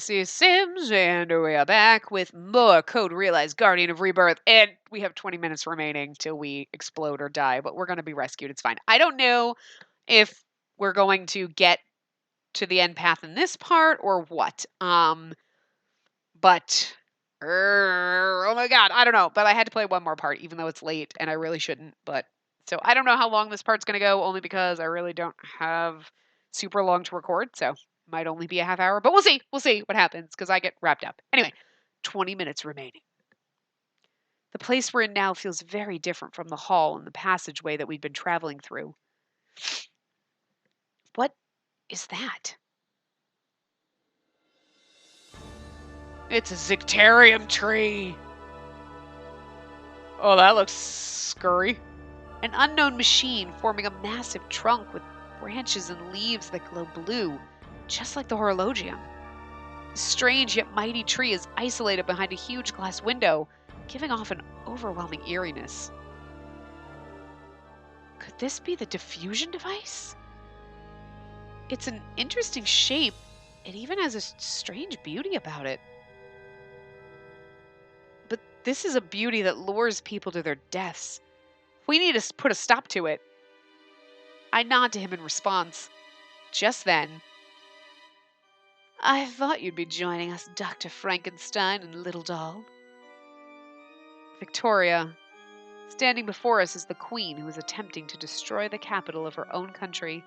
Spacey Sims, and we are back with more Code Realized Guardian of Rebirth, and we have 20 minutes remaining till we explode or die, but we're going to be rescued. It's fine. I don't know if we're going to get to the end path in this part or what. But oh my god, I don't know. But I had to play one more part, even though it's late, and I really shouldn't. But so I don't know how long this part's going to go, only because I really don't have super long to record, so might only be a half hour. But we'll see. We'll see what happens, because I get wrapped up. Anyway, 20 minutes remaining. The place we're in now feels very different from the hall and the passageway that we've been traveling through. What is that? It's a Zicterium tree. Oh, that looks scurry. An unknown machine forming a massive trunk with branches and leaves that glow blue, just like the horologium. This strange yet mighty tree is isolated behind a huge glass window, giving off an overwhelming eeriness. Could this be the diffusion device? It's an interesting shape. It even has a strange beauty about it. But this is a beauty that lures people to their deaths. We need to put a stop to it. I nod to him in response. Just then, I thought you'd be joining us, Dr. Frankenstein and Little Doll. Victoria, standing before us, is the queen who is attempting to destroy the capital of her own country.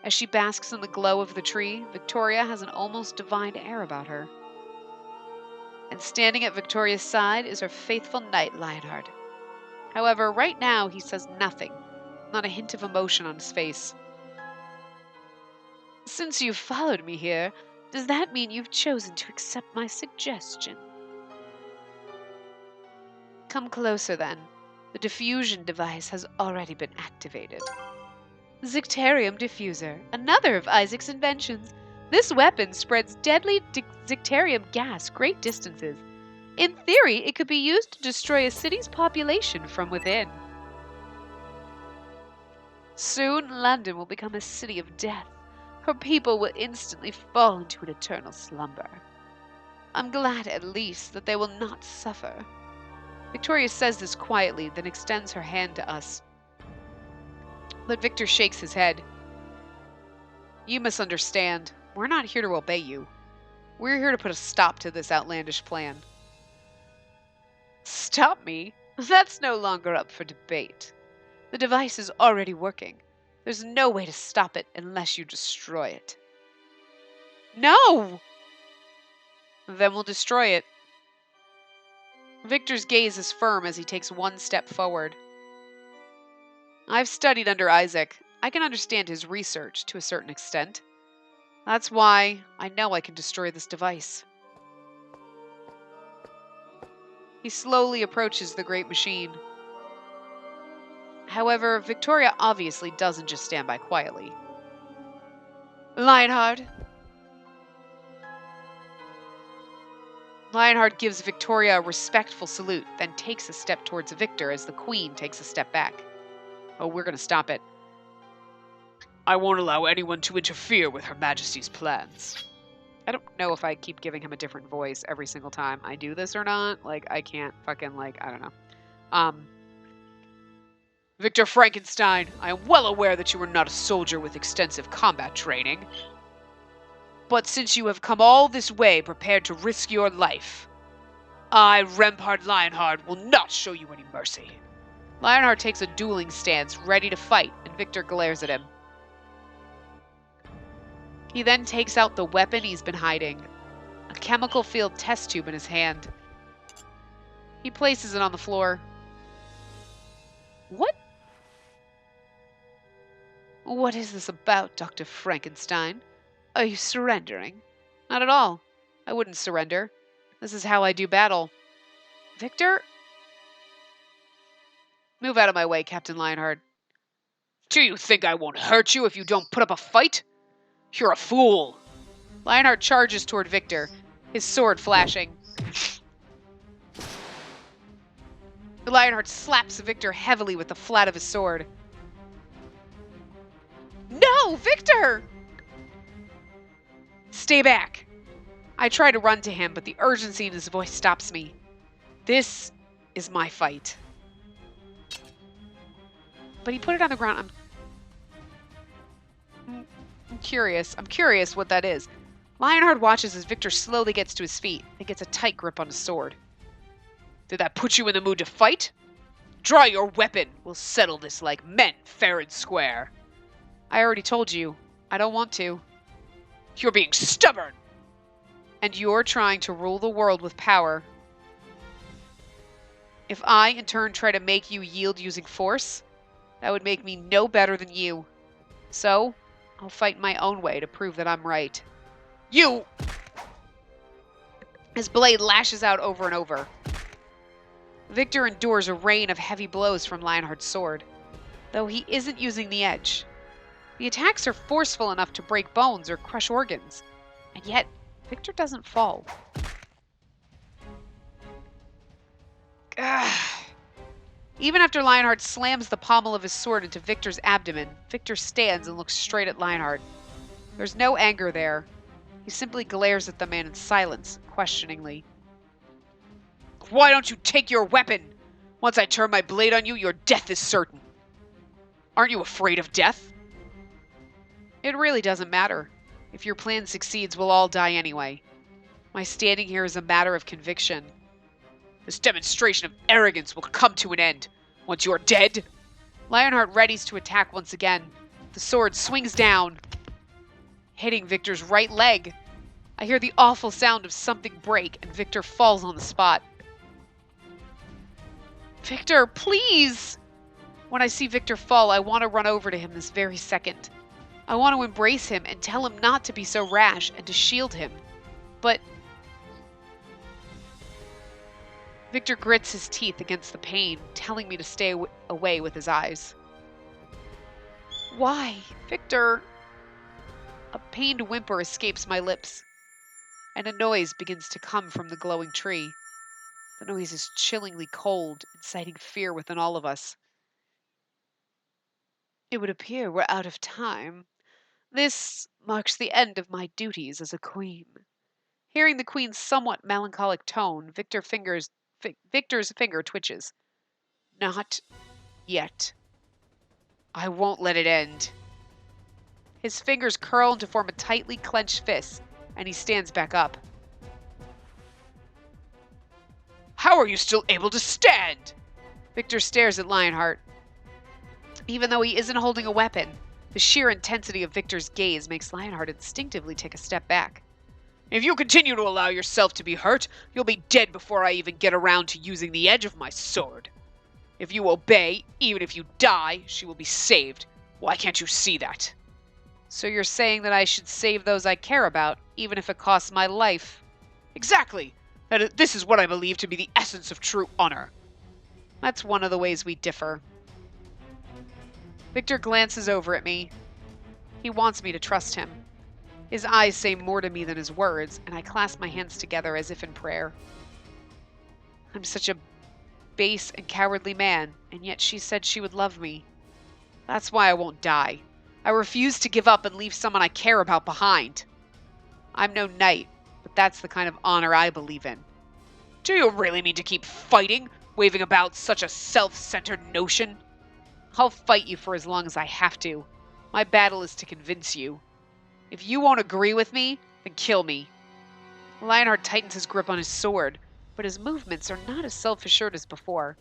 As she basks in the glow of the tree, Victoria has an almost divine air about her. And standing at Victoria's side is her faithful knight, Lionheart. However, right now he says nothing, not a hint of emotion on his face. Since you've followed me here, does that mean you've chosen to accept my suggestion? Come closer then. The diffusion device has already been activated. Zicterium diffuser, another of Isaac's inventions. This weapon spreads deadly Zicterium gas great distances. In theory, it could be used to destroy a city's population from within. Soon, London will become a city of death. Her people will instantly fall into an eternal slumber. I'm glad, at least, that they will not suffer. Victoria says this quietly, then extends her hand to us. But Victor shakes his head. You misunderstand. We're not here to obey you. We're here to put a stop to this outlandish plan. Stop me? That's no longer up for debate. The device is already working. There's no way to stop it unless you destroy it. No! Then we'll destroy it. Victor's gaze is firm as he takes one step forward. I've studied under Isaac. I can understand his research to a certain extent. That's why I know I can destroy this device. He slowly approaches the great machine. However, Victoria obviously doesn't just stand by quietly. Lionheart! Lionheart gives Victoria a respectful salute, then takes a step towards Victor as the queen takes a step back. Oh, we're going to stop it. I won't allow anyone to interfere with Her Majesty's plans. I don't know if I keep giving him a different voice every single time I do this or not. Like, I can't fucking, I don't know. Victor Frankenstein, I am well aware that you are not a soldier with extensive combat training. But since you have come all this way prepared to risk your life, I, Rempart Lionheart, will not show you any mercy. Lionheart takes a dueling stance, ready to fight, and Victor glares at him. He then takes out the weapon he's been hiding, a chemical-filled test tube in his hand. He places it on the floor. What? What is this about, Dr. Frankenstein? Are you surrendering? Not at all. I wouldn't surrender. This is how I do battle. Victor? Move out of my way, Captain Lionheart. Do you think I won't hurt you if you don't put up a fight? You're a fool. Lionheart charges toward Victor, his sword flashing. Lionheart slaps Victor heavily with the flat of his sword. No, Victor! Stay back. I try to run to him, but the urgency in his voice stops me. This is my fight. But he put it on the ground. I'm curious. I'm curious what that is. Lionheart watches as Victor slowly gets to his feet and gets a tight grip on his sword. Did that put you in the mood to fight? Draw your weapon. We'll settle this like men, fair and square. I already told you. I don't want to. You're being stubborn. And you're trying to rule the world with power. If I, in turn, try to make you yield using force, that would make me no better than you. So, I'll fight my own way to prove that I'm right. You! His blade lashes out over and over. Victor endures a rain of heavy blows from Lionheart's sword, though he isn't using the edge. The attacks are forceful enough to break bones or crush organs, and yet Victor doesn't fall. Ugh. Even after Lionheart slams the pommel of his sword into Victor's abdomen, Victor stands and looks straight at Lionheart. There's no anger there. He simply glares at the man in silence, questioningly. Why don't you take your weapon? Once I turn my blade on you, your death is certain. Aren't you afraid of death? It really doesn't matter. If your plan succeeds, we'll all die anyway. My standing here is a matter of conviction. This demonstration of arrogance will come to an end once you are dead. Lionheart readies to attack once again. The sword swings down, hitting Victor's right leg. I hear the awful sound of something break, and Victor falls on the spot. Victor, please! When I see Victor fall, I want to run over to him this very second. I want to embrace him and tell him not to be so rash and to shield him. But Victor grits his teeth against the pain, telling me to stay away with his eyes. Why, Victor? A pained whimper escapes my lips, and a noise begins to come from the glowing tree. The noise is chillingly cold, inciting fear within all of us. It would appear we're out of time. This marks the end of my duties as a queen. Hearing the queen's somewhat melancholic tone, Victor's finger twitches. Not yet. I won't let it end. His fingers curl to form a tightly clenched fist, and he stands back up. How are you still able to stand? Victor stares at Lionheart. Even though he isn't holding a weapon, the sheer intensity of Victor's gaze makes Lionheart instinctively take a step back. If you continue to allow yourself to be hurt, you'll be dead before I even get around to using the edge of my sword. If you obey, even if you die, she will be saved. Why can't you see that? So you're saying that I should save those I care about, even if it costs my life? Exactly! This is what I believe to be the essence of true honor. That's one of the ways we differ. Victor glances over at me. He wants me to trust him. His eyes say more to me than his words, and I clasp my hands together as if in prayer. I'm such a base and cowardly man, and yet she said she would love me. That's why I won't die. I refuse to give up and leave someone I care about behind. I'm no knight, but that's the kind of honor I believe in. Do you really mean to keep fighting, waving about such a self-centered notion? I'll fight you for as long as I have to. My battle is to convince you. If you won't agree with me, then kill me. Lionheart tightens his grip on his sword, but his movements are not as self-assured as before.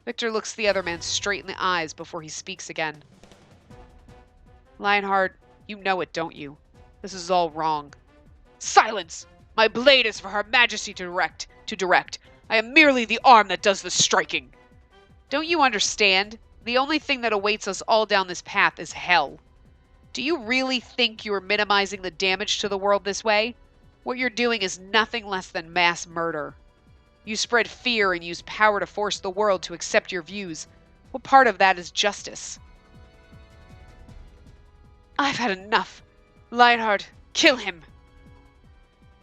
Victor looks the other man straight in the eyes before he speaks again. Lionheart, you know it, don't you? This is all wrong. Silence! My blade is for Her Majesty to direct. I am merely the arm that does the striking. Don't you understand? The only thing that awaits us all down this path is hell. Do you really think you are minimizing the damage to the world this way? What you're doing is nothing less than mass murder. You spread fear and use power to force the world to accept your views. What part of that is justice? I've had enough. Lionheart, kill him.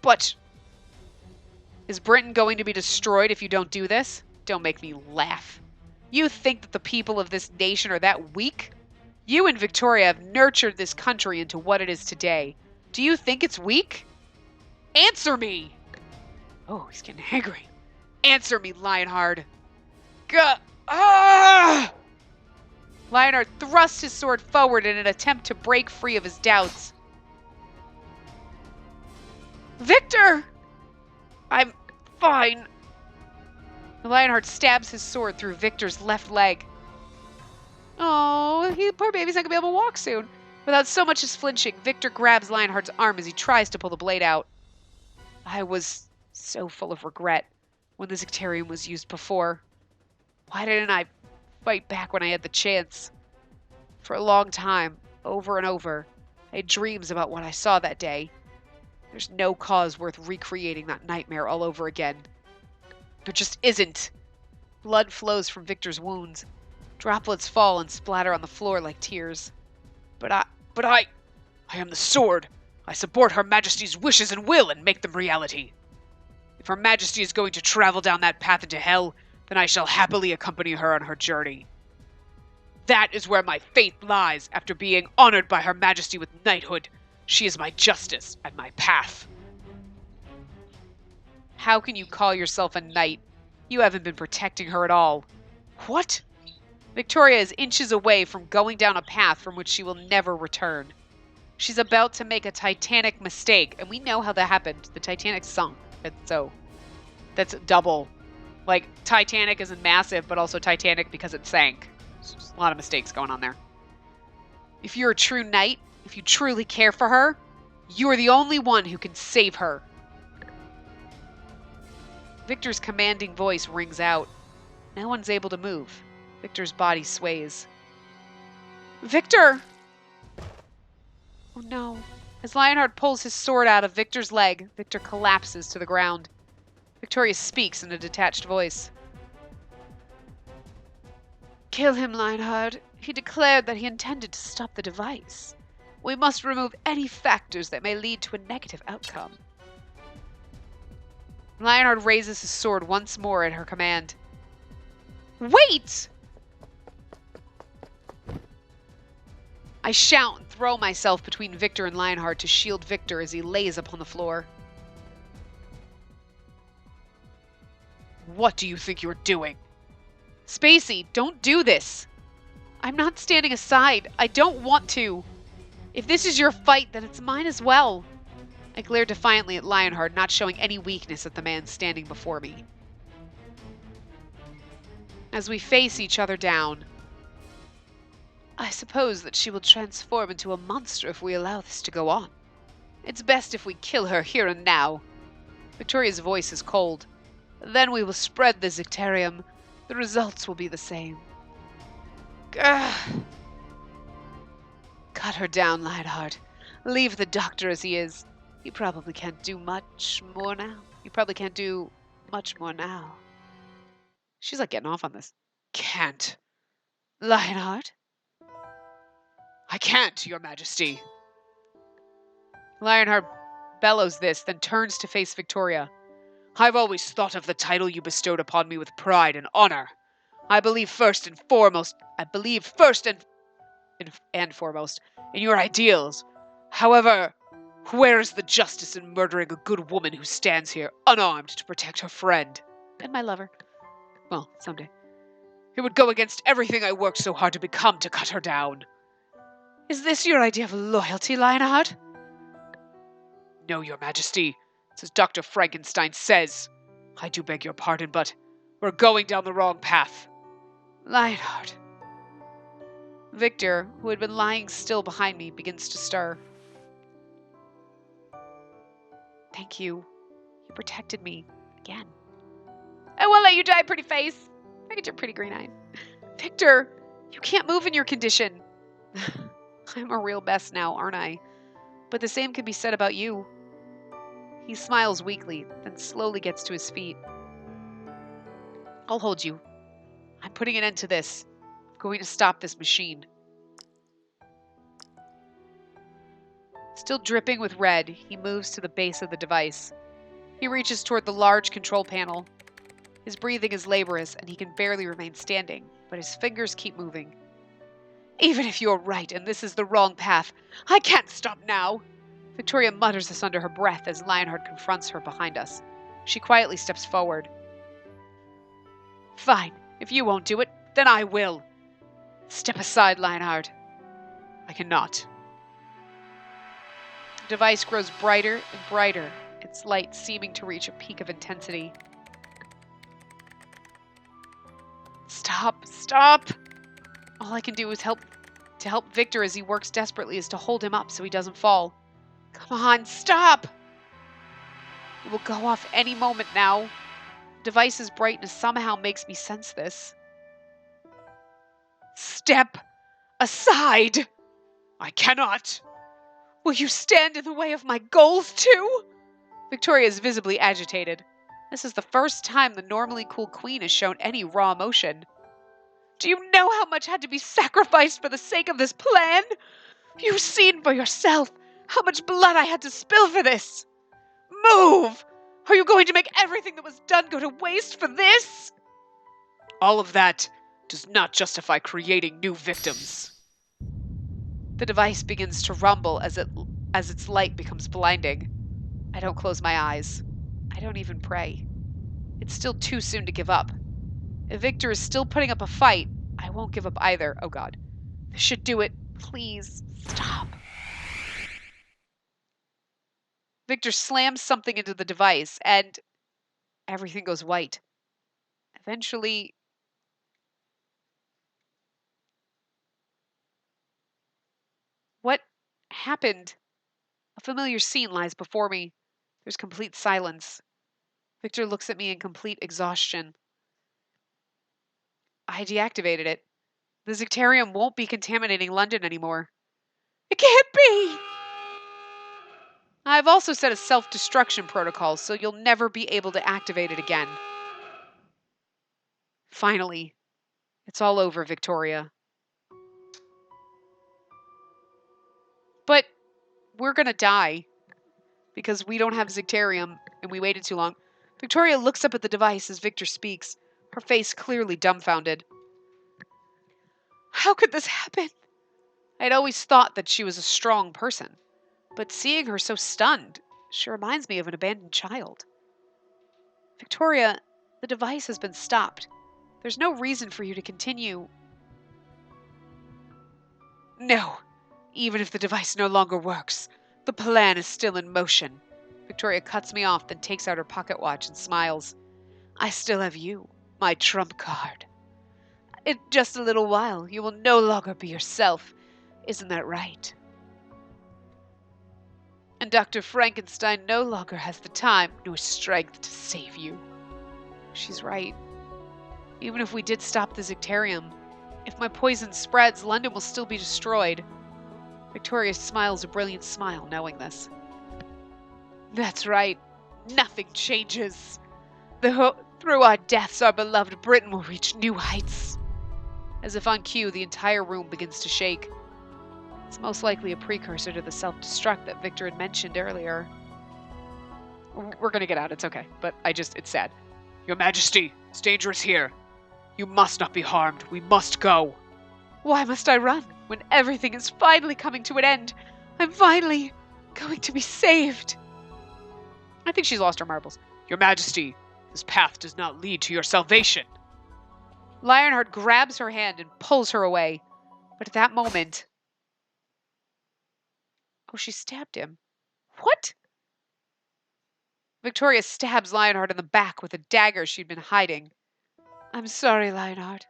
But is Britain going to be destroyed if you don't do this? Don't make me laugh. You think that the people of this nation are that weak? You and Victoria have nurtured this country into what it is today. Do you think it's weak? Answer me! Oh, he's getting angry. Answer me, Lionheart. Ah! Lionheart thrusts his sword forward in an attempt to break free of his doubts. Victor! I'm fine. Lionheart stabs his sword through Victor's left leg. Oh, poor baby's not gonna be able to walk soon. Without so much as flinching, Victor grabs Lionheart's arm as he tries to pull the blade out. I was so full of regret when the Zicterium was used before. Why didn't I fight back when I had the chance? For a long time, over and over, I had dreams about what I saw that day. There's no cause worth recreating that nightmare all over again. There just isn't. Blood flows from Victor's wounds. Droplets fall and splatter on the floor like tears. But I am the sword. I support Her Majesty's wishes and will and make them reality. If Her Majesty is going to travel down that path into hell, then I shall happily accompany her on her journey. That is where my faith lies after being honored by Her Majesty with knighthood. She is my justice and my path. How can you call yourself a knight? You haven't been protecting her at all. What? Victoria is inches away from going down a path from which she will never return. She's about to make a titanic mistake, and we know how that happened. The Titanic sunk. So that's double. Like, Titanic isn't massive, but also Titanic because it sank. There's a lot of mistakes going on there. If you're a true knight, if you truly care for her, you're the only one who can save her. Victor's commanding voice rings out. No one's able to move. Victor's body sways. Victor! Oh no. As Lionheart pulls his sword out of Victor's leg, Victor collapses to the ground. Victoria speaks in a detached voice. Kill him, Lionheart. He declared that he intended to stop the device. We must remove any factors that may lead to a negative outcome. Lionheart raises his sword once more at her command. Wait! I shout and throw myself between Victor and Lionheart to shield Victor as he lays upon the floor. What do you think you're doing? Spacey, don't do this. I'm not standing aside. I don't want to. If this is your fight, then it's mine as well. I glare defiantly at Lionheart, not showing any weakness at the man standing before me. As we face each other down, I suppose that she will transform into a monster if we allow this to go on. It's best if we kill her here and now. Victoria's voice is cold. Then we will spread the Zicterium. The results will be the same. Ugh. Cut her down, Lionheart. Leave the doctor as he is. He probably can't do much more now. She's like getting off on this. Can't. Lionheart? I can't, Your Majesty. Lionheart bellows this, then turns to face Victoria. I've always thought of the title you bestowed upon me with pride and honor. I believe first and foremost in your ideals. However, where is the justice in murdering a good woman who stands here unarmed to protect her friend? And my lover. Well, someday. It would go against everything I worked so hard to become to cut her down. Is this your idea of loyalty, Lionheart? No, Your Majesty. It's as Dr. Frankenstein says. I do beg your pardon, but we're going down the wrong path. Lionheart. Victor, who had been lying still behind me, begins to stir. Thank you. You protected me again. I won't let you die, pretty face. Look at your pretty green eyes. Victor, you can't move in your condition. I'm a real mess now, aren't I? But the same can be said about you. He smiles weakly, then slowly gets to his feet. I'll hold you. I'm putting an end to this. I'm going to stop this machine. Still dripping with red, he moves to the base of the device. He reaches toward the large control panel. His breathing is laborious, and he can barely remain standing, but his fingers keep moving. Even if you're right and this is the wrong path, I can't stop now. Victoria mutters this under her breath as Lionheart confronts her behind us. She quietly steps forward. Fine, if you won't do it, then I will. Step aside, Lionheart. I cannot. The device grows brighter and brighter, its light seeming to reach a peak of intensity. Stop, stop! All I can do is help Victor as he works desperately is to hold him up so he doesn't fall. Come on, stop! It will go off any moment now. The device's brightness somehow makes me sense this. Step aside! I cannot! Will you stand in the way of my goals too? Victoria is visibly agitated. This is the first time the normally cool queen has shown any raw emotion. Do you know how much had to be sacrificed for the sake of this plan? You've seen for yourself how much blood I had to spill for this. Move! Are you going to make everything that was done go to waste for this? All of that does not justify creating new victims. The device begins to rumble as its light becomes blinding. I don't close my eyes. I don't even pray. It's still too soon to give up. If Victor is still putting up a fight, I won't give up either. Oh God. This should do it. Please, stop. Victor slams something into the device, and everything goes white. Eventually, what happened? A familiar scene lies before me. There's complete silence. Victor looks at me in complete exhaustion. I deactivated it. The Zicterium won't be contaminating London anymore. It can't be! I've also set a self-destruction protocol, so you'll never be able to activate it again. Finally, it's all over, Victoria. But we're gonna die because we don't have Zicterium and we waited too long. Victoria looks up at the device as Victor speaks, her face clearly dumbfounded. How could this happen? I'd always thought that she was a strong person, but seeing her so stunned, she reminds me of an abandoned child. Victoria, the device has been stopped. There's no reason for you to continue. No, even if the device no longer works, the plan is still in motion. Victoria cuts me off, then takes out her pocket watch and smiles. I still have you, my trump card. In just a little while, you will no longer be yourself. Isn't that right? And Dr. Frankenstein no longer has the time nor strength to save you. She's right. Even if we did stop the Zicterium, if my poison spreads, London will still be destroyed. Victoria smiles a brilliant smile, knowing this. That's right. Nothing changes. Through our deaths, our beloved Britain will reach new heights. As if on cue, the entire room begins to shake. It's most likely a precursor to the self-destruct that Victor had mentioned earlier. We're gonna get out, it's okay. But it's sad. Your Majesty, it's dangerous here. You must not be harmed. We must go. Why must I run when everything is finally coming to an end? I'm finally going to be saved. I think she's lost her marbles. Your Majesty, this path does not lead to your salvation. Lionheart grabs her hand and pulls her away. But at that moment... Oh, she stabbed him. What? Victoria stabs Lionheart in the back with a dagger she'd been hiding. I'm sorry, Lionheart.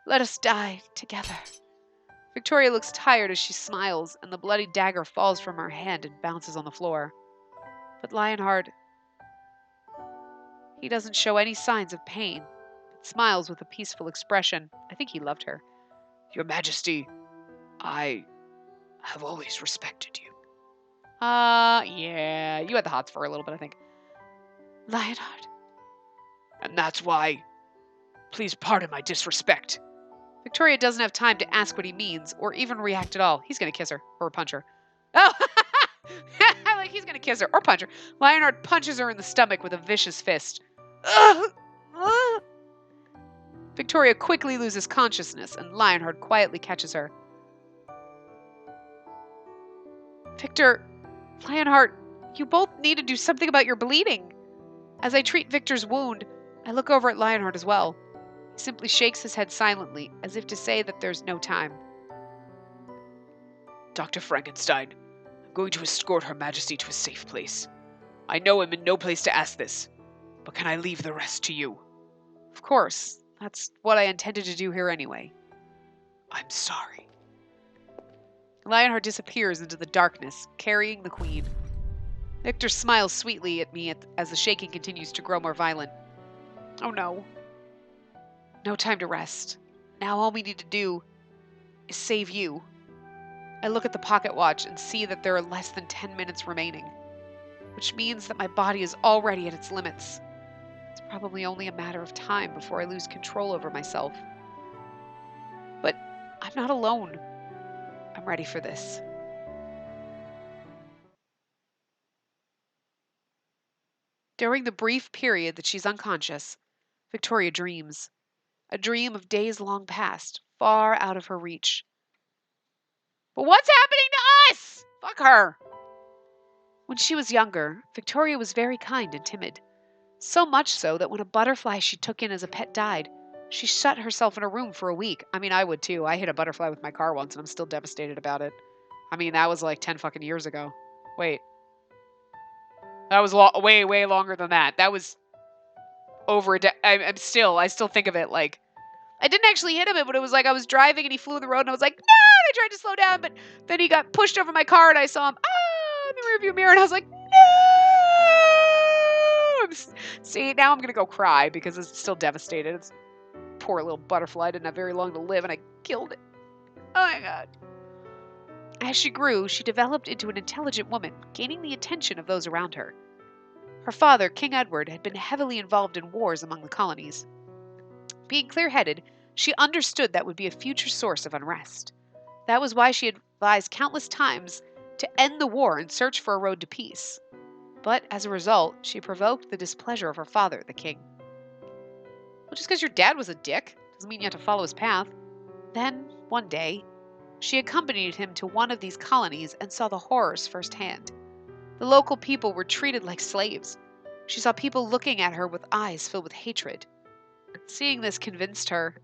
Let us die together. Victoria looks tired as she smiles, and the bloody dagger falls from her hand and bounces on the floor. But Lionheart, he doesn't show any signs of pain, but smiles with a peaceful expression. I think he loved her. Your Majesty, I have always respected you. Yeah, you had the hots for a little bit, I think. Lionheart. And that's why, please pardon my disrespect. Victoria doesn't have time to ask what he means, or even react at all. He's gonna kiss her, or punch her. Oh! Like he's gonna kiss her, or punch her. Lionheart punches her in the stomach with a vicious fist. Victoria quickly loses consciousness, and Lionheart quietly catches her. Victor, Lionheart, you both need to do something about your bleeding. As I treat Victor's wound, I look over at Lionheart as well. He simply shakes his head silently, as if to say that there's no time. Dr. Frankenstein, I'm going to escort Her Majesty to a safe place. I know I'm in no place to ask this, but can I leave the rest to you? Of course. That's what I intended to do here anyway. I'm sorry. Lionheart disappears into the darkness, carrying the queen. Victor smiles sweetly at me as the shaking continues to grow more violent. Oh no. No time to rest. Now all we need to do is save you. I look at the pocket watch and see that there are less than 10 minutes remaining, which means that my body is already at its limits. It's probably only a matter of time before I lose control over myself. But I'm not alone. I'm ready for this. During the brief period that she's unconscious, Victoria dreams. A dream of days long past, far out of her reach. But what's happening to us? Fuck her. When she was younger, Victoria was very kind and timid. So much so that when a butterfly she took in as a pet died, she shut herself in a room for a week. I mean, I would too. I hit a butterfly with my car once and I'm still devastated about it. I mean, that was like 10 fucking years ago. Wait. That was way, way longer than that. That was over I still think of it like, I didn't actually hit him, but it was like I was driving and he flew the road and I was like, no, and I tried to slow down, but then he got pushed over my car and I saw him, in the rearview mirror and I was like, no! See, now I'm going to go cry because it's still devastated. It's poor little butterfly didn't have very long to live and I killed it. Oh my God. As she grew, she developed into an intelligent woman, gaining the attention of those around her. Her father, King Edward, had been heavily involved in wars among the colonies. Being clear-headed, she understood that would be a future source of unrest. That was why she advised countless times to end the war and search for a road to peace. But as a result, she provoked the displeasure of her father, the king. Well, just because your dad was a dick doesn't mean you have to follow his path. Then, one day, she accompanied him to one of these colonies and saw the horrors firsthand. The local people were treated like slaves. She saw people looking at her with eyes filled with hatred. Seeing this convinced her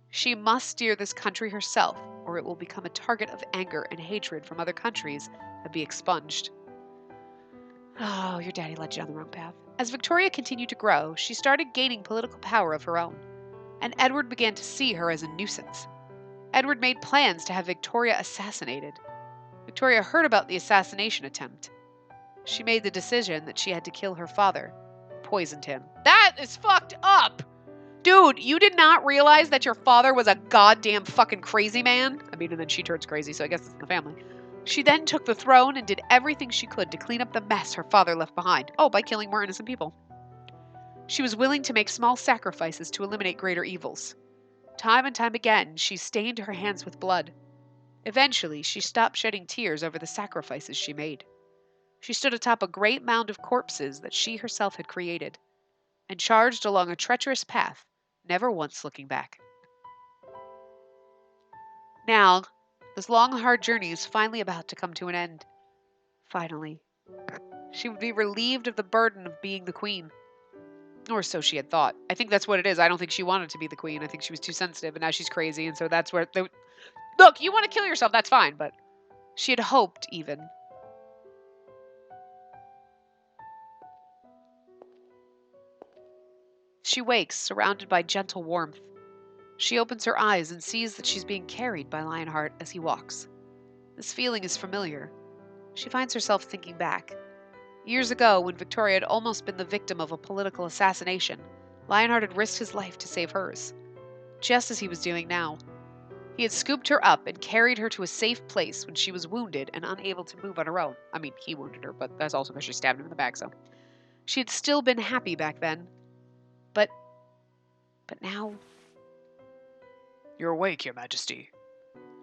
she must steer this country herself, or it will become a target of anger and hatred from other countries and be expunged. Oh, your daddy led you on the wrong path. As Victoria continued to grow, she started gaining political power of her own, and Edward began to see her as a nuisance. Edward made plans to have Victoria assassinated. Victoria heard about the assassination attempt. She made the decision that she had to kill her father, poisoned him. That is fucked up! Dude, you did not realize that your father was a goddamn fucking crazy man? I mean, and then she turns crazy, so I guess it's in the family. She then took the throne and did everything she could to clean up the mess her father left behind. Oh, by killing more innocent people. She was willing to make small sacrifices to eliminate greater evils. Time and time again, she stained her hands with blood. Eventually, she stopped shedding tears over the sacrifices she made. She stood atop a great mound of corpses that she herself had created, and charged along a treacherous path, never once looking back. Now, this long, hard journey is finally about to come to an end. Finally. She would be relieved of the burden of being the queen. Or so she had thought. I think that's what it is. I don't think she wanted to be the queen. I think she was too sensitive, and now she's crazy, and so that's where... Look, you want to kill yourself, that's fine, but she had hoped, even. She wakes, surrounded by gentle warmth. She opens her eyes and sees that she's being carried by Lionheart as he walks. This feeling is familiar. She finds herself thinking back. Years ago, when Victoria had almost been the victim of a political assassination, Lionheart had risked his life to save hers, just as he was doing now. He had scooped her up and carried her to a safe place when she was wounded and unable to move on her own. I mean, he wounded her, but that's also because she stabbed him in the back, so. She had still been happy back then. But now... You're awake, Your Majesty.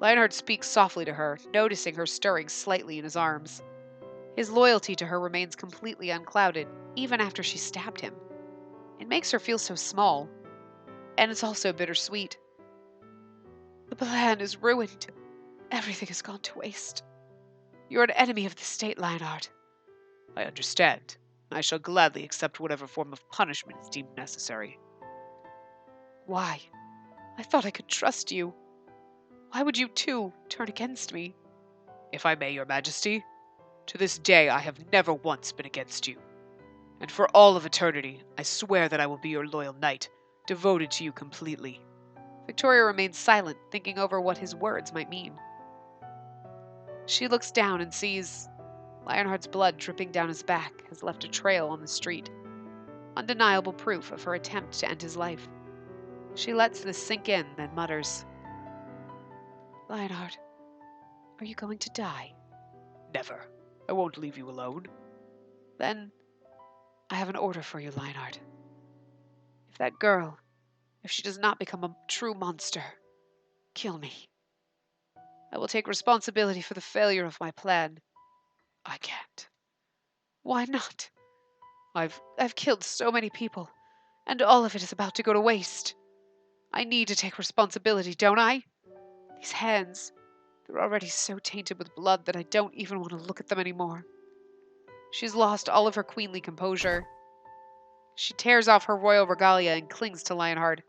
Lionheart speaks softly to her, noticing her stirring slightly in his arms. His loyalty to her remains completely unclouded, even after she stabbed him. It makes her feel so small, and it's also bittersweet. The plan is ruined. Everything has gone to waste. You're an enemy of the state, Lionheart. I understand. I shall gladly accept whatever form of punishment is deemed necessary. Why? I thought I could trust you. Why would you, too, turn against me? If I may, Your Majesty, to this day I have never once been against you. And for all of eternity, I swear that I will be your loyal knight, devoted to you completely. Victoria remains silent, thinking over what his words might mean. She looks down and sees Lionheart's blood dripping down his back has left a trail on the street. Undeniable proof of her attempt to end his life. She lets this sink in, then mutters, Lionheart, are you going to die? Never. I won't leave you alone. Then, I have an order for you, Lionheart. If that girl, if she does not become a true monster, kill me. I will take responsibility for the failure of my plan. I can't. Why not? I've killed so many people, and all of it is about to go to waste. I need to take responsibility, don't I? These hands, they're already so tainted with blood that I don't even want to look at them anymore. She's lost all of her queenly composure. She tears off her royal regalia and clings to Lionheart.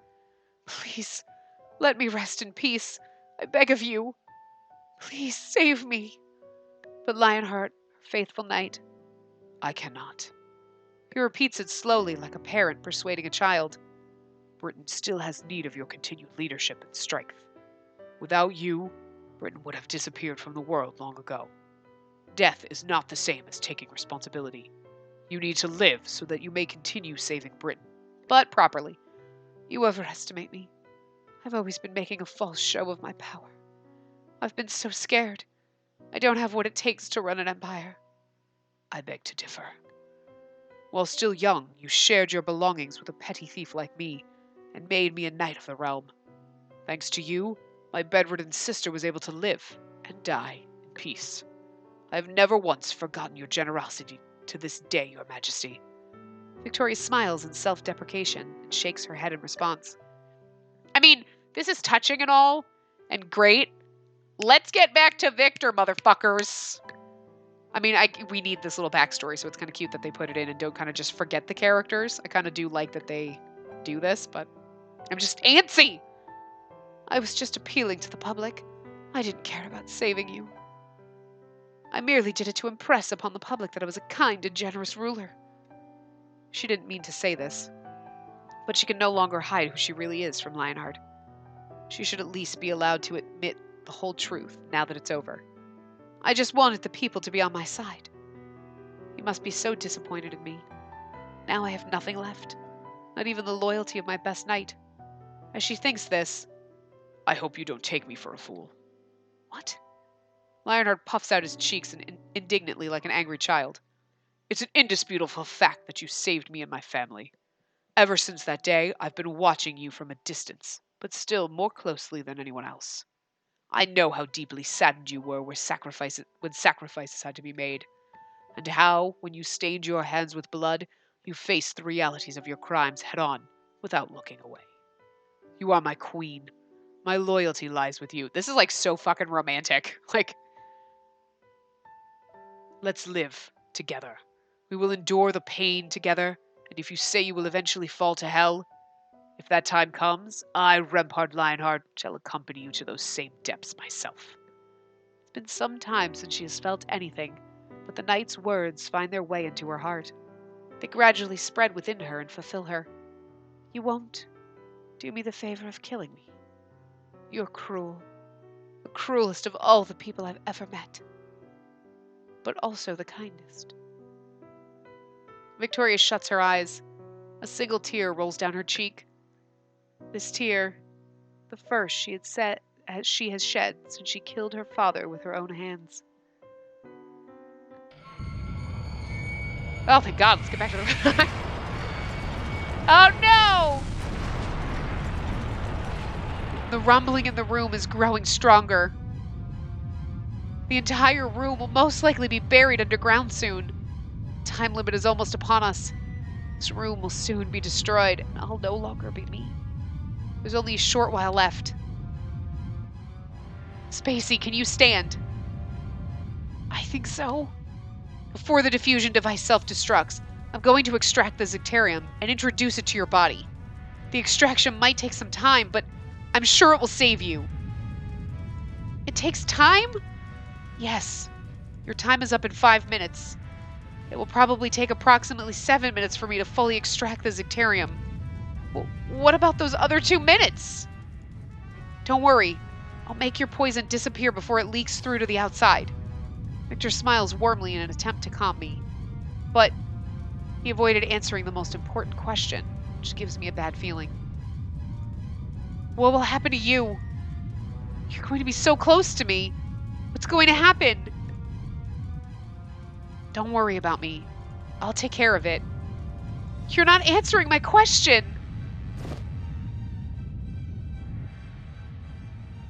Please, let me rest in peace. I beg of you. Please save me. But Lionheart, her faithful knight, I cannot. He repeats it slowly, like a parent persuading a child. Britain still has need of your continued leadership and strength. Without you, Britain would have disappeared from the world long ago. Death is not the same as taking responsibility. You need to live so that you may continue saving Britain. But properly. You overestimate me. I've always been making a false show of my power. I've been so scared. I don't have what it takes to run an empire. I beg to differ. While still young, you shared your belongings with a petty thief like me, and made me a knight of the realm. Thanks to you, my bedridden sister was able to live and die in peace. I have never once forgotten your generosity to this day, Your Majesty. Victoria smiles in self-deprecation and shakes her head in response. I mean, this is touching and all, and great. Let's get back to Victor, motherfuckers. I mean, we need this little backstory, so it's kind of cute that they put it in and don't kind of just forget the characters. I kind of do like that they do this, but I'm just antsy. I was just appealing to the public. I didn't care about saving you. I merely did it to impress upon the public that I was a kind and generous ruler. She didn't mean to say this, but she can no longer hide who she really is from Lionheart. She should at least be allowed to admit the whole truth now that it's over. I just wanted the people to be on my side. He must be so disappointed in me. Now I have nothing left, not even the loyalty of my best knight. As she thinks this, I hope you don't take me for a fool. What? Lionheart puffs out his cheeks indignantly like an angry child. It's an indisputable fact that you saved me and my family. Ever since that day, I've been watching you from a distance, but still more closely than anyone else. I know how deeply saddened you were when sacrifices had to be made, and how, when you stained your hands with blood, you faced the realities of your crimes head-on, without looking away. You are my queen. My loyalty lies with you. This is like so fucking romantic. Like, let's live together. We will endure the pain together, and if you say you will eventually fall to hell, if that time comes, I, Rempart Lionheart, shall accompany you to those same depths myself. It's been some time since she has felt anything, but the knight's words find their way into her heart. They gradually spread within her and fulfill her. You won't do me the favor of killing me. You're cruel, the cruelest of all the people I've ever met, but also the kindest. Victoria shuts her eyes. A single tear rolls down her cheek. This tear, the first she has shed since she killed her father with her own hands. Oh, thank God. Let's get back to the... Oh, no! The rumbling in the room is growing stronger. The entire room will most likely be buried underground soon. Time limit is almost upon us. This room will soon be destroyed, and I'll no longer be me. There's only a short while left. Spacey, can you stand? I think so. Before the diffusion device self-destructs, I'm going to extract the Zectarium and introduce it to your body. The extraction might take some time, but I'm sure it will save you. It takes time? Yes. Your time is up in 5 minutes. It will probably take approximately 7 minutes for me to fully extract the Zectarium. What about those other 2 minutes? Don't worry. I'll make your poison disappear before it leaks through to the outside. Victor smiles warmly in an attempt to calm me. But he avoided answering the most important question, which gives me a bad feeling. What will happen to you? You're going to be so close to me. What's going to happen? Don't worry about me. I'll take care of it. You're not answering my question.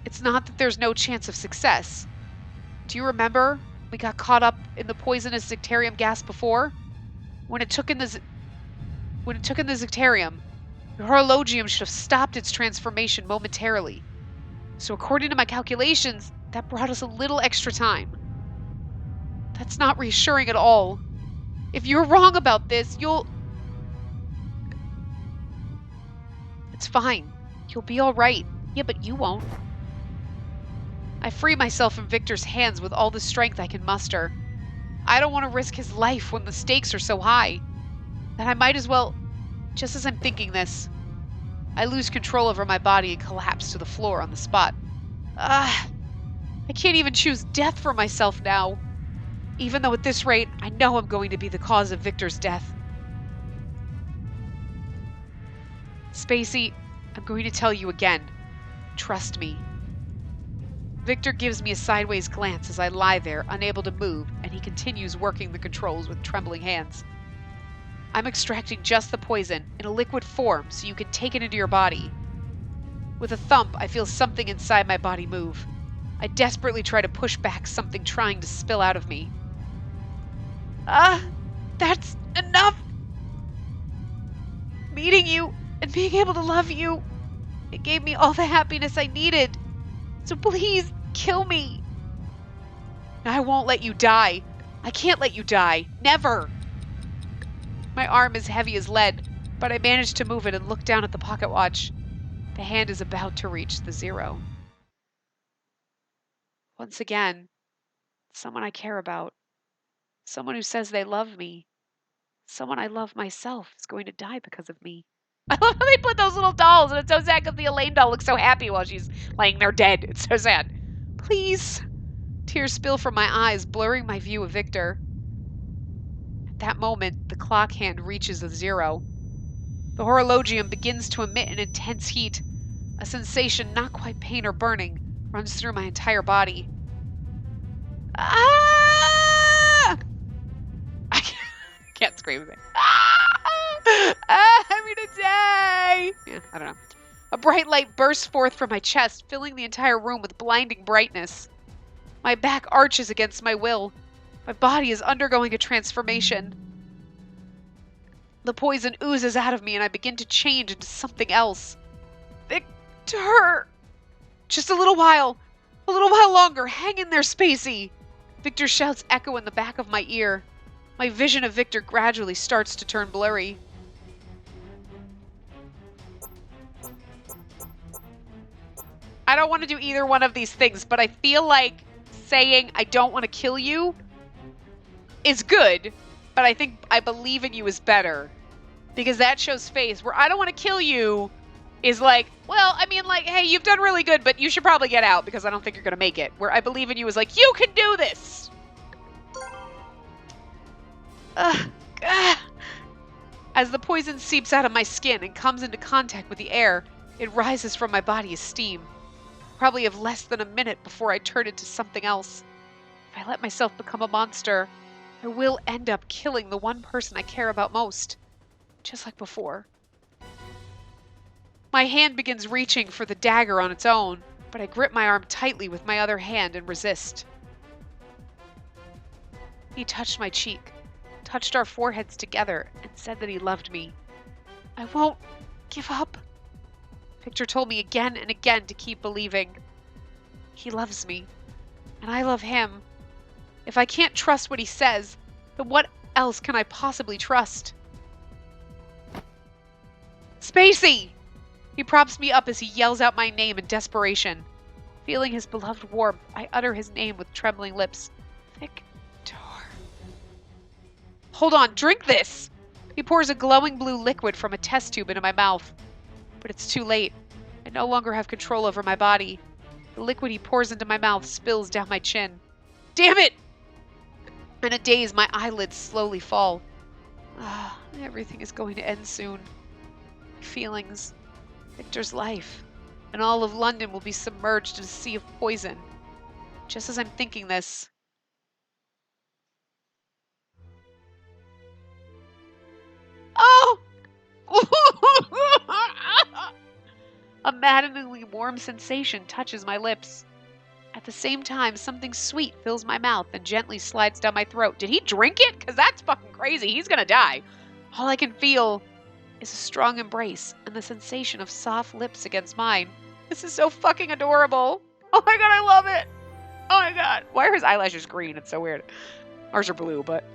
It's not that there's no chance of success. Do you remember we got caught up in the poisonous Zectarium gas before? When it took in the Zectarium, the horologium should have stopped its transformation momentarily. So according to my calculations, that brought us a little extra time. That's not reassuring at all. If you're wrong about this, It's fine. You'll be all right. Yeah, but you won't. I free myself from Victor's hands with all the strength I can muster. I don't want to risk his life when the stakes are so high. Then I might as well... Just as I'm thinking this, I lose control over my body and collapse to the floor on the spot. I can't even choose death for myself now. Even though at this rate, I know I'm going to be the cause of Victor's death. Spacey, I'm going to tell you again. Trust me. Victor gives me a sideways glance as I lie there, unable to move, and he continues working the controls with trembling hands. I'm extracting just the poison in a liquid form so you can take it into your body. With a thump, I feel something inside my body move. I desperately try to push back something trying to spill out of me. That's enough! Meeting you and being able to love you, it gave me all the happiness I needed. So please, kill me. I won't let you die. I can't let you die. Never. My arm is heavy as lead, but I manage to move it and look down at the pocket watch. The hand is about to reach the 0. Once again, someone I care about, someone who says they love me, someone I love myself is going to die because of me. I love how they put those little dolls, and it's so sad because the Elaine doll looks so happy while she's laying there dead. It's so sad. Please. Tears spill from my eyes, blurring my view of Victor. At that moment, the clock hand reaches the 0. The horologium begins to emit an intense heat. A sensation not quite pain or burning runs through my entire body. Ah! I can't scream. I'm gonna die! Yeah, I don't know. A bright light bursts forth from my chest, filling the entire room with blinding brightness. My back arches against my will. My body is undergoing a transformation. The poison oozes out of me and I begin to change into something else. Victor! Just a little while longer. Hang in there, Spacey! Victor's shouts echo in the back of my ear. My vision of Victor gradually starts to turn blurry. I don't want to do either one of these things, but I feel like saying I don't want to kill you is good, but I think I believe in you is better. Because that shows face, where I don't want to kill you is like, well, I mean, like, hey, you've done really good, but you should probably get out because I don't think you're going to make it. Where I believe in you is like, you can do this! As the poison seeps out of my skin and comes into contact with the air, it rises from my body as steam. Probably have less than a minute before I turn into something else. If I let myself become a monster, I will end up killing the one person I care about most. Just like before. My hand begins reaching for the dagger on its own, but I grip my arm tightly with my other hand and resist. He touched my cheek, touched our foreheads together, and said that he loved me. I won't give up. Victor told me again and again to keep believing. He loves me, and I love him. If I can't trust what he says, Then what else can I possibly trust? Spacey! He props me up as he yells out my name in desperation. Feeling his beloved warmth, I utter his name with trembling lips. Victor. Hold on, drink this! He pours a glowing blue liquid from a test tube into my mouth. But it's too late. I no longer have control over my body. The liquid he pours into my mouth spills down my chin. Damn it! In a daze, my eyelids slowly fall. Everything is going to end soon. My feelings, Victor's life, and all of London will be submerged in a sea of poison. Just as I'm thinking this, oh! A maddeningly warm sensation touches my lips. At the same time, something sweet fills my mouth and gently slides down my throat. Did he drink it? Because that's fucking crazy. He's gonna die. All I can feel is a strong embrace and the sensation of soft lips against mine. This is so fucking adorable. Oh my god, I love it. Oh my god. Why are his eyelashes green? It's so weird. Ours are blue, but...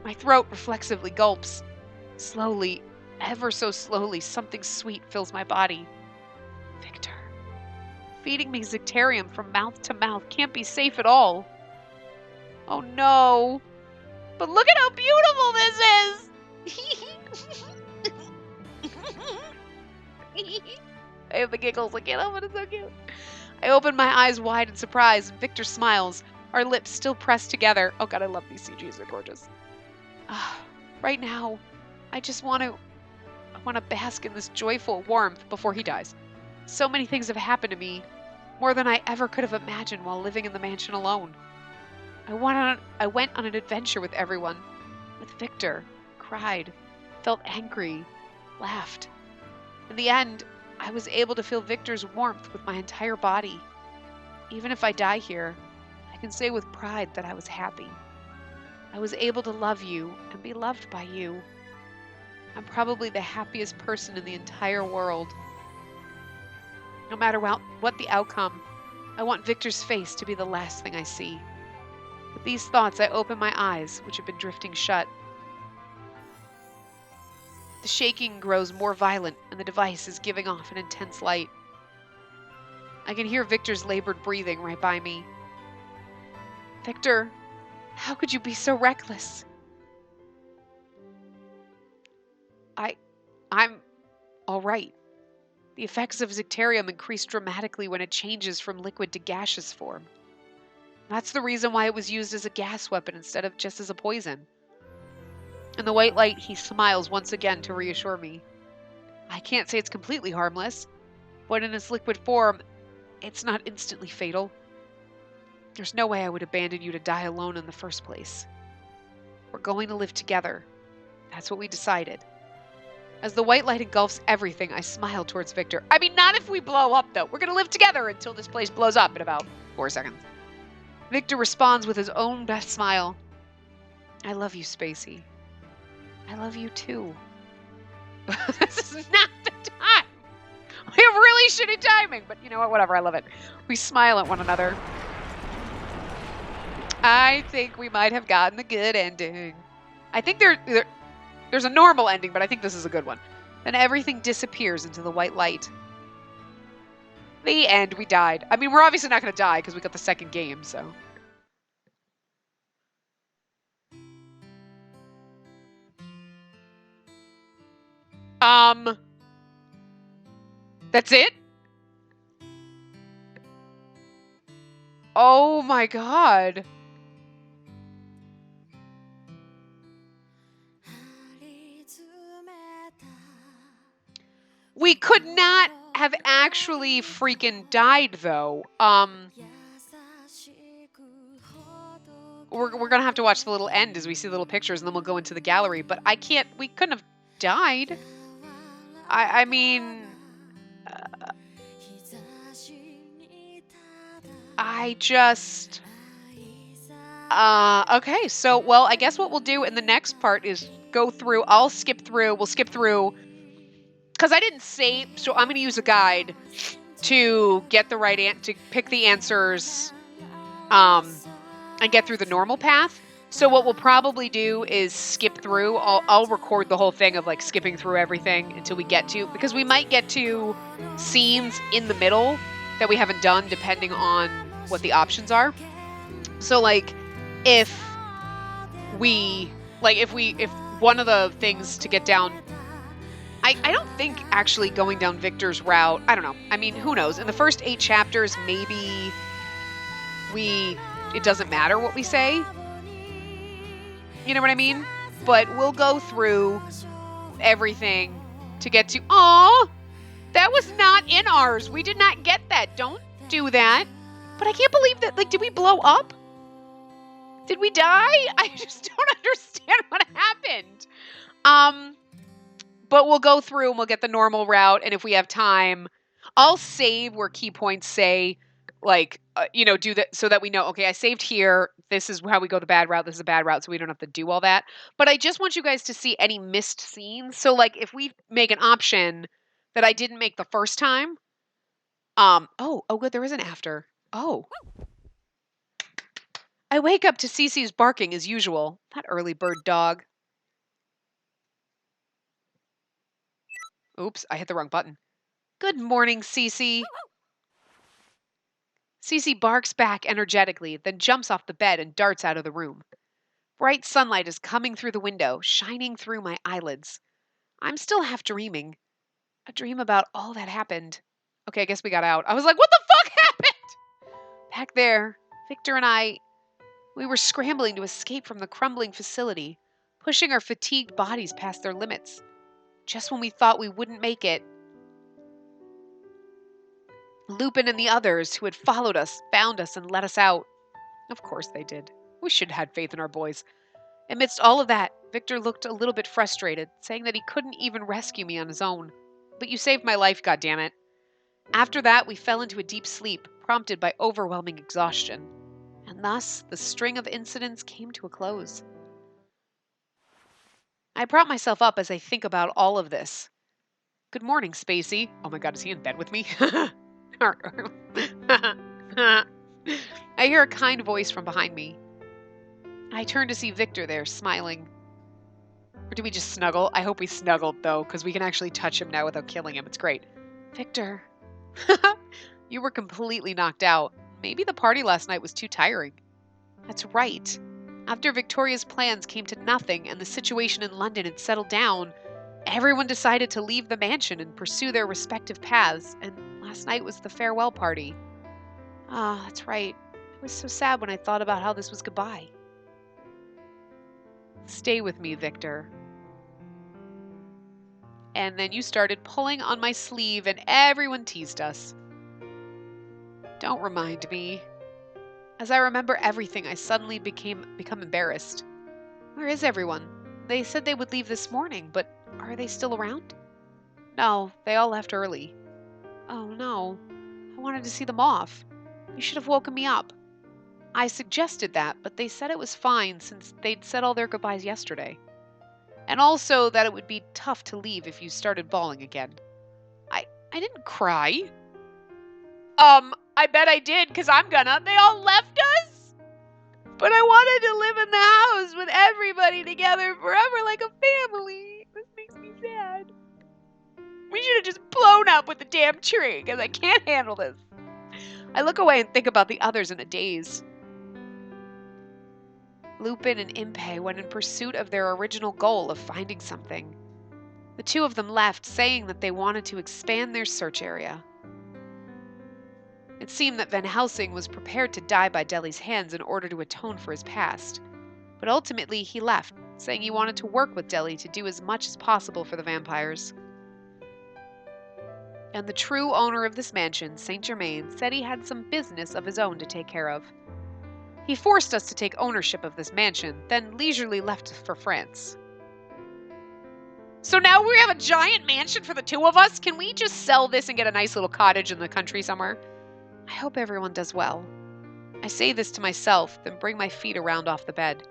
My throat reflexively gulps. Slowly, ever so slowly, something sweet fills my body. Victor. Feeding me Zicterium from mouth to mouth can't be safe at all. Oh no. But look at how beautiful this is! I have the giggles. I can't help it. It's so cute. I open my eyes wide in surprise, and Victor smiles, our lips still pressed together. Oh god, I love these CGs. They're gorgeous. Right now, I just want to bask in this joyful warmth before he dies. So many things have happened to me, more than I ever could have imagined while living in the mansion alone. I went on an adventure with everyone, with Victor, cried, felt angry, laughed. In the end, I was able to feel Victor's warmth with my entire body. Even if I die here, I can say with pride that I was happy. I was able to love you and be loved by you. I'm probably the happiest person in the entire world. No matter what the outcome, I want Victor's face to be the last thing I see. With these thoughts, I open my eyes, which have been drifting shut. The shaking grows more violent, and the device is giving off an intense light. I can hear Victor's labored breathing right by me. Victor, how could you be so reckless? I'm all right. The effects of Zicterium increase dramatically when it changes from liquid to gaseous form. That's the reason why it was used as a gas weapon instead of just as a poison. In the white light, he smiles once again to reassure me. I can't say it's completely harmless, but in its liquid form, it's not instantly fatal. There's no way I would abandon you to die alone in the first place. We're going to live together. That's what we decided. As the white light engulfs everything, I smile towards Victor. I mean, not if we blow up, though. We're going to live together until this place blows up in about 4 seconds. Victor responds with his own best smile. I love you, Spacey. I love you, too. This is not the time. We have really shitty timing, but you know what? Whatever. I love it. We smile at one another. I think we might have gotten the good ending. I think there's a normal ending, but I think this is a good one. Then everything disappears into the white light. The end. We died. I mean, we're obviously not going to die because we got the second game, so. That's it? Oh my god. We could not have actually freaking died, though. We're gonna have to watch the little end as we see little pictures, and then we'll go into the gallery. But we couldn't have died. I mean... I just... okay, so, well, I guess what we'll do in the next part is go through... We'll skip through... Because I didn't save, so I'm going to use a guide to get the right to pick the answers, and get through the normal path. So what we'll probably do is skip through. I'll record the whole thing of like skipping through everything until we get to, because we might get to scenes in the middle that we haven't done depending on what the options are. So like if one of the things to get down, I don't think actually going down Victor's route, I don't know. I mean, who knows? In the first 8 chapters, maybe it doesn't matter what we say. You know what I mean? But we'll go through everything to get to, aw, that was not in ours. We did not get that. Don't do that. But I can't believe that, like, did we blow up? Did we die? I just don't understand what happened. But we'll go through and we'll get the normal route. And if we have time, I'll save where key points say, like, do that so that we know, okay, I saved here. This is how we go the bad route. This is a bad route, so we don't have to do all that. But I just want you guys to see any missed scenes. So, like, if we make an option that I didn't make the first time, oh, good, there is an after. Oh. I wake up to Cece's barking as usual. That early bird dog. Oops, I hit the wrong button. Good morning, Cece. Cece barks back energetically, then jumps off the bed and darts out of the room. Bright sunlight is coming through the window, shining through my eyelids. I'm still half dreaming. A dream about all that happened. Okay, I guess we got out. I was like, what the fuck happened? Back there, Victor and we were scrambling to escape from the crumbling facility, pushing our fatigued bodies past their limits. Just when we thought we wouldn't make it, Lupin and the others who had followed us found us and let us out. Of course they did. We should have had faith in our boys. Amidst all of that, Victor looked a little bit frustrated, saying that he couldn't even rescue me on his own. But you saved my life, goddammit. After that, we fell into a deep sleep, prompted by overwhelming exhaustion. And thus, the string of incidents came to a close. I prop myself up as I think about all of this. Good morning, Spacey. Oh my god, is he in bed with me? I hear a kind voice from behind me. I turn to see Victor there, smiling. Or do we just snuggle? I hope we snuggled, though, because we can actually touch him now without killing him. It's great. Victor. You were completely knocked out. Maybe the party last night was too tiring. That's right. After Victoria's plans came to nothing and the situation in London had settled down, everyone decided to leave the mansion and pursue their respective paths, and last night was the farewell party. Ah, that's right. I was so sad when I thought about how this was goodbye. Stay with me, Victor. And then you started pulling on my sleeve and everyone teased us. Don't remind me. As I remember everything, I suddenly become embarrassed. Where is everyone? They said they would leave this morning, but are they still around? No, they all left early. Oh no, I wanted to see them off. You should have woken me up. I suggested that, but they said it was fine since they'd said all their goodbyes yesterday. And also that it would be tough to leave if you started bawling again. I didn't cry. I bet I did, because I'm gonna. They all left us? But I wanted to live in the house with everybody together forever like a family. This makes me sad. We should have just blown up with the damn tree, because I can't handle this. I look away and think about the others in a daze. Lupin and Impey went in pursuit of their original goal of finding something. The two of them left, saying that they wanted to expand their search area. It seemed that Van Helsing was prepared to die by Deli's hands in order to atone for his past, but ultimately he left, saying he wanted to work with Deli to do as much as possible for the vampires. And the true owner of this mansion, Saint Germain, said he had some business of his own to take care of. He forced us to take ownership of this mansion, then leisurely left for France. So now we have a giant mansion for the two of us? Can we just sell this and get a nice little cottage in the country somewhere? I hope everyone does well. I say this to myself, then bring my feet around off the bed.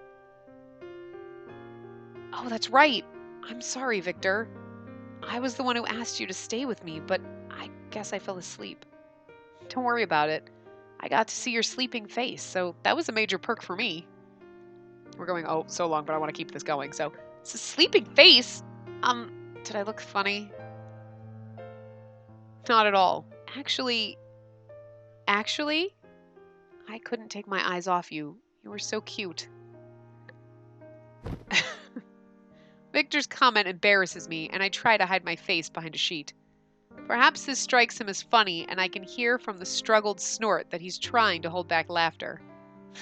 Oh, that's right. I'm sorry, Victor. I was the one who asked you to stay with me, but I guess I fell asleep. Don't worry about it. I got to see your sleeping face, so that was a major perk for me. We're going so long, but I want to keep this going. So, it's a sleeping face. Did I look funny? Not at all. Actually, I couldn't take my eyes off you. You were so cute. Victor's comment embarrasses me, and I try to hide my face behind a sheet. Perhaps this strikes him as funny, and I can hear from the struggled snort that he's trying to hold back laughter.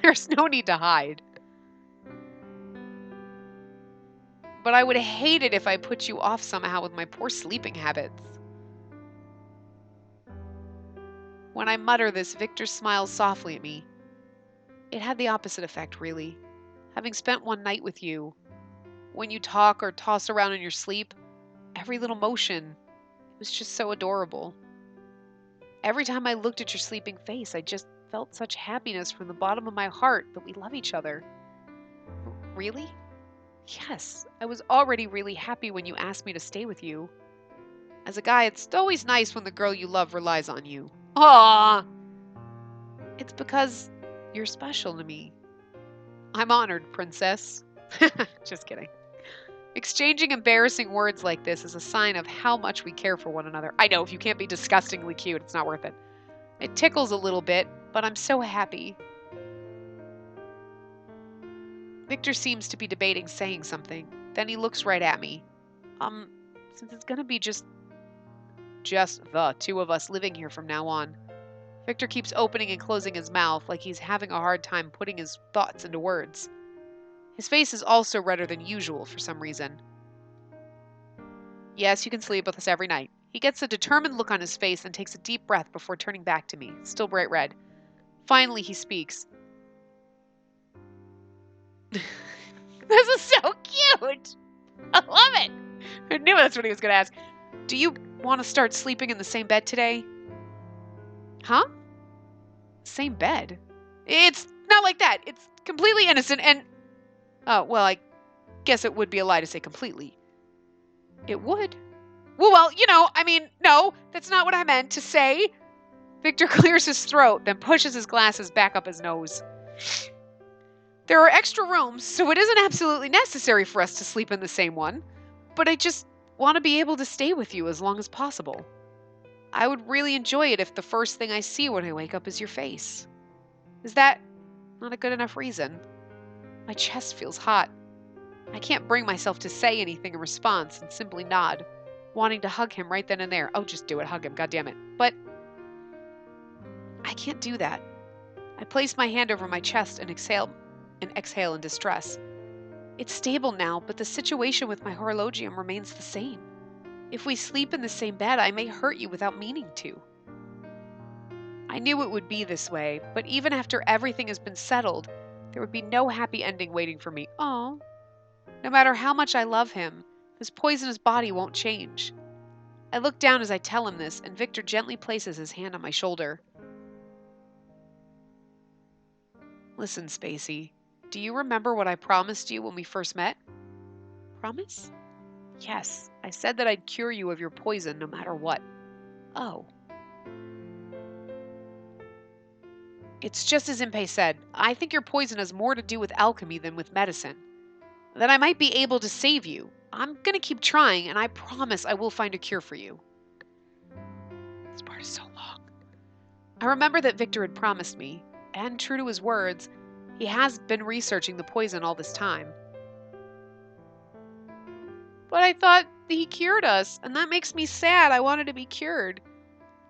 There's no need to hide. But I would hate it if I put you off somehow with my poor sleeping habits. When I mutter this, Victor smiles softly at me. It had the opposite effect, really. Having spent one night with you, when you talk or toss around in your sleep, every little motion, it was just so adorable. Every time I looked at your sleeping face, I just felt such happiness from the bottom of my heart that we love each other. Really? Yes, I was already really happy when you asked me to stay with you. As a guy, it's always nice when the girl you love relies on you. Aww! It's because you're special to me. I'm honored, princess. Just kidding. Exchanging embarrassing words like this is a sign of how much we care for one another. I know, if you can't be disgustingly cute, it's not worth it. It tickles a little bit, but I'm so happy. Victor seems to be debating saying something. Then he looks right at me. Since it's gonna be just the two of us living here from now on. Victor keeps opening and closing his mouth like he's having a hard time putting his thoughts into words. His face is also redder than usual for some reason. Yes, you can sleep with us every night. He gets a determined look on his face and takes a deep breath before turning back to me, still bright red. Finally, he speaks. This is so cute! I love it! I knew that's what he was going to ask. Do you want to start sleeping in the same bed today? Huh? Same bed? It's not like that. It's completely innocent and... Oh, well, I guess it would be a lie to say completely. It would. Well, no, that's not what I meant to say. Victor clears his throat, then pushes his glasses back up his nose. There are extra rooms, so it isn't absolutely necessary for us to sleep in the same one. But I just want to be able to stay with you as long as possible. I would really enjoy it if the first thing I see when I wake up is your face. Is that not a good enough reason? My chest feels hot. I can't bring myself to say anything in response and simply nod, wanting to hug him right then and there. Oh, just do it. Hug him. God damn it. But I can't do that. I place my hand over my chest and exhale in distress. It's stable now, but the situation with my horologium remains the same. If we sleep in the same bed, I may hurt you without meaning to. I knew it would be this way, but even after everything has been settled, there would be no happy ending waiting for me. Oh, no matter how much I love him, his poisonous body won't change. I look down as I tell him this, and Victor gently places his hand on my shoulder. Listen, Spacey, do you remember what I promised you when we first met? Promise? Yes, I said that I'd cure you of your poison no matter what. Oh. It's just as Impei said. I think your poison has more to do with alchemy than with medicine. That I might be able to save you. I'm gonna keep trying, and I promise I will find a cure for you. This part is so long. I remember that Victor had promised me, and true to his words, he has been researching the poison all this time. But I thought he cured us, and that makes me sad. I wanted to be cured.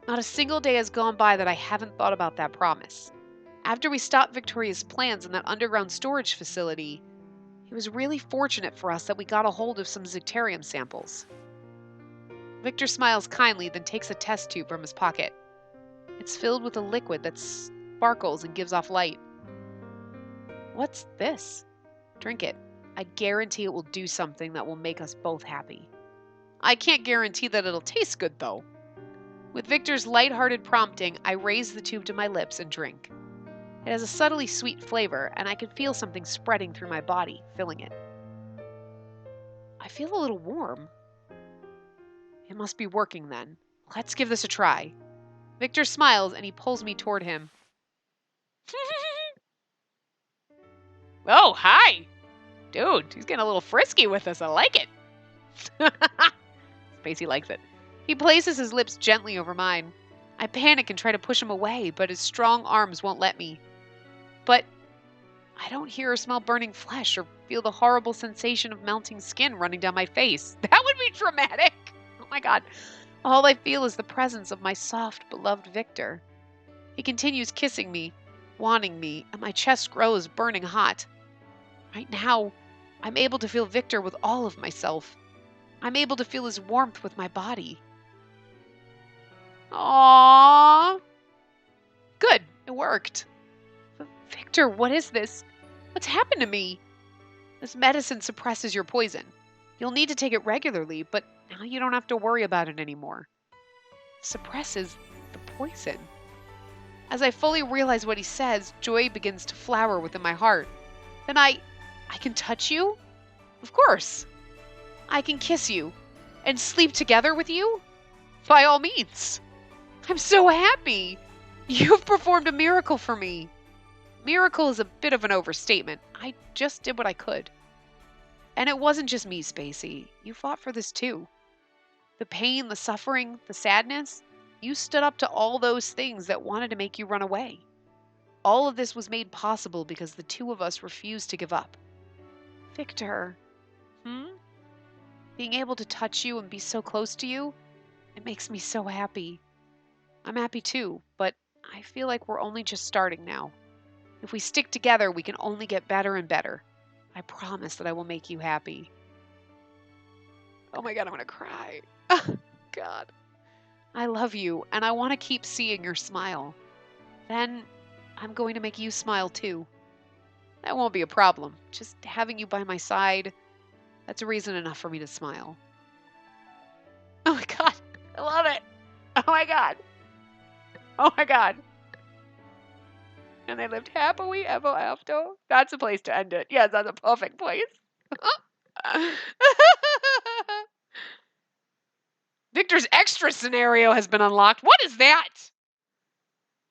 Not a single day has gone by that I haven't thought about that promise. After we stopped Victoria's plans in that underground storage facility, it was really fortunate for us that we got a hold of some Zectarium samples. Victor smiles kindly, then takes a test tube from his pocket. It's filled with a liquid that sparkles and gives off light. What's this? Drink it. I guarantee it will do something that will make us both happy. I can't guarantee that it'll taste good, though. With Victor's light-hearted prompting, I raise the tube to my lips and drink. It has a subtly sweet flavor, and I can feel something spreading through my body, filling it. I feel a little warm. It must be working then. Let's give this a try. Victor smiles, and he pulls me toward him. Oh, hi! Dude, he's getting a little frisky with us. I like it. Spacey likes it. He places his lips gently over mine. I panic and try to push him away, but his strong arms won't let me. But I don't hear or smell burning flesh or feel the horrible sensation of melting skin running down my face. That would be dramatic. Oh my god. All I feel is the presence of my soft, beloved Victor. He continues kissing me, wanting me, and my chest grows burning hot. Right now, I'm able to feel Victor with all of myself. I'm able to feel his warmth with my body. Aww. Good, it worked. But Victor, what is this? What's happened to me? This medicine suppresses your poison. You'll need to take it regularly, but now you don't have to worry about it anymore. Suppresses the poison. As I fully realize what he says, joy begins to flower within my heart. Then I can touch you? Of course. I can kiss you and sleep together with you? By all means. I'm so happy. You've performed a miracle for me. Miracle is a bit of an overstatement. I just did what I could. And it wasn't just me, Spacey. You fought for this too. The pain, the suffering, the sadness, you stood up to all those things that wanted to make you run away. All of this was made possible because the two of us refused to give up. Victor. Being able to touch you and be so close to you, it makes me so happy. I'm happy too, but I feel like we're only just starting now. If we stick together, we can only get better and better. I promise that I will make you happy. Oh my god, I'm gonna cry. God. I love you, and I want to keep seeing your smile. Then I'm going to make you smile too. That won't be a problem. Just having you by my side, that's a reason enough for me to smile. Oh my god, I love it. Oh my god. Oh my god. And they lived happily ever after. That's a place to end it. Yes, that's a perfect place. Victor's extra scenario has been unlocked. What is that?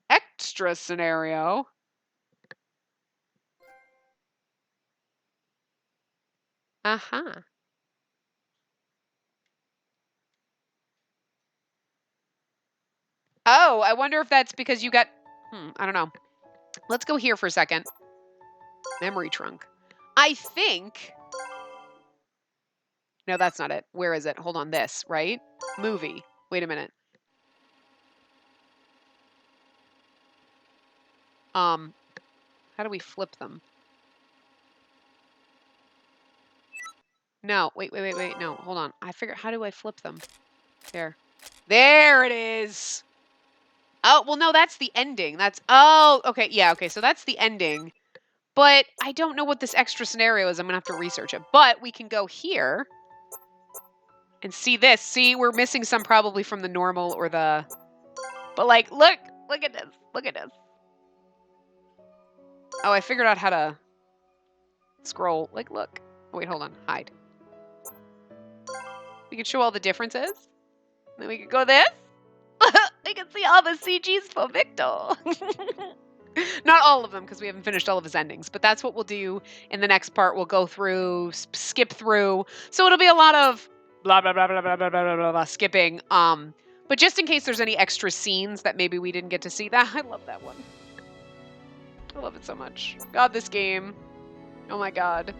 Extra scenario? Uh-huh. Oh, I wonder if that's because you got... I don't know. Let's go here for a second. Memory trunk. I think... No, that's not it. Where is it? Hold on, this, right? Movie. Wait a minute. How do we flip them? No, wait, no, hold on. I figure, how do I flip them? There. There it is! Oh, well, no, that's the ending. That's, oh, okay, yeah, okay, so that's the ending. But I don't know what this extra scenario is. I'm gonna have to research it. But we can go here and see this. See, we're missing some probably from the normal or the... But, like, look at this. Look at this. Oh, I figured out how to scroll. Like, look. Oh, wait, hold on. Hide. We can show all the differences. Then we can go this. We can see all the CGs for Victor. Not all of them, because we haven't finished all of his endings. But that's what we'll do in the next part. We'll go through, skip through. So it'll be a lot of blah, blah, blah, blah, blah, blah, blah, blah, blah, skipping. But just in case there's any extra scenes that maybe we didn't get to see. I love that one. I love it so much. God, this game. Oh my god.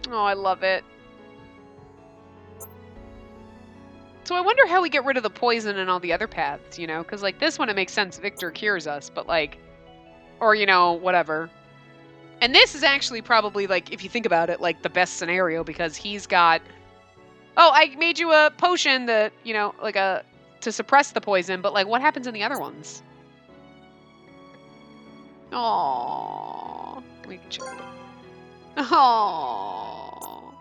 Oh, I love it. So I wonder how we get rid of the poison and all the other paths, you know? Because, like, this one, it makes sense. Victor cures us, but, like... Or, you know, whatever. And this is actually probably, like, if you think about it, like, the best scenario, because he's got... Oh, I made you a potion that, you know, like a... to suppress the poison, but, like, what happens in the other ones? Aww. We can show it. Aww.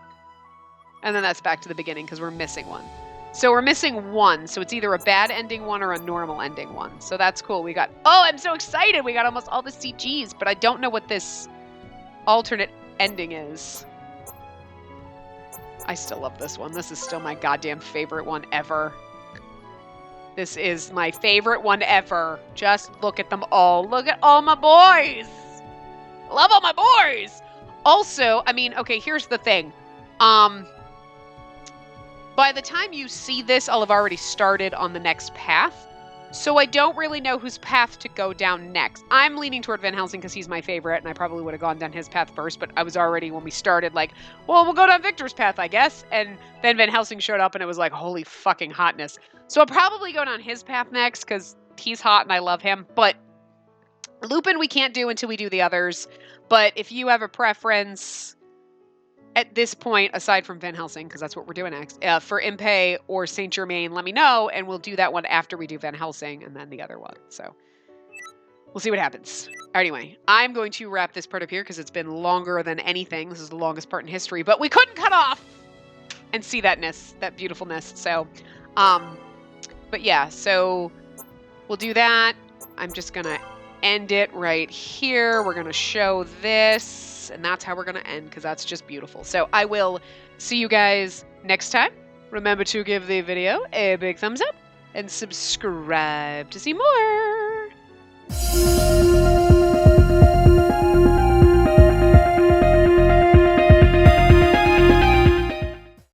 And then that's back to the beginning, because we're missing one. So we're missing one, so it's either a bad ending one or a normal ending one. So that's cool. We got... Oh, I'm so excited! We got almost all the CGs, but I don't know what this alternate ending is. I still love this one. This is still my goddamn favorite one ever. This is my favorite one ever. Just look at them all. Look at all my boys! Love all my boys! Also, I mean, okay, here's the thing. By the time you see this, I'll have already started on the next path. So I don't really know whose path to go down next. I'm leaning toward Van Helsing because he's my favorite, and I probably would have gone down his path first, but I was already, when we started, like, well, we'll go down Victor's path, I guess. And then Van Helsing showed up, and it was like, holy fucking hotness. So I'll probably go down his path next because he's hot and I love him. But Lupin we can't do until we do the others. But if you have a preference at this point, aside from Van Helsing, because that's what we're doing next, for Impey or Saint Germain, let me know, and we'll do that one after we do Van Helsing and then the other one. So we'll see what happens. Anyway, I'm going to wrap this part up here because it's been longer than anything. This is the longest part in history, but we couldn't cut off and see that beautifulness. So, but yeah, so we'll do that. I'm just going to end it right here. We're going to show this, and that's how we're going to end because that's just beautiful. So I will see you guys next time. Remember to give the video a big thumbs up and subscribe to see more.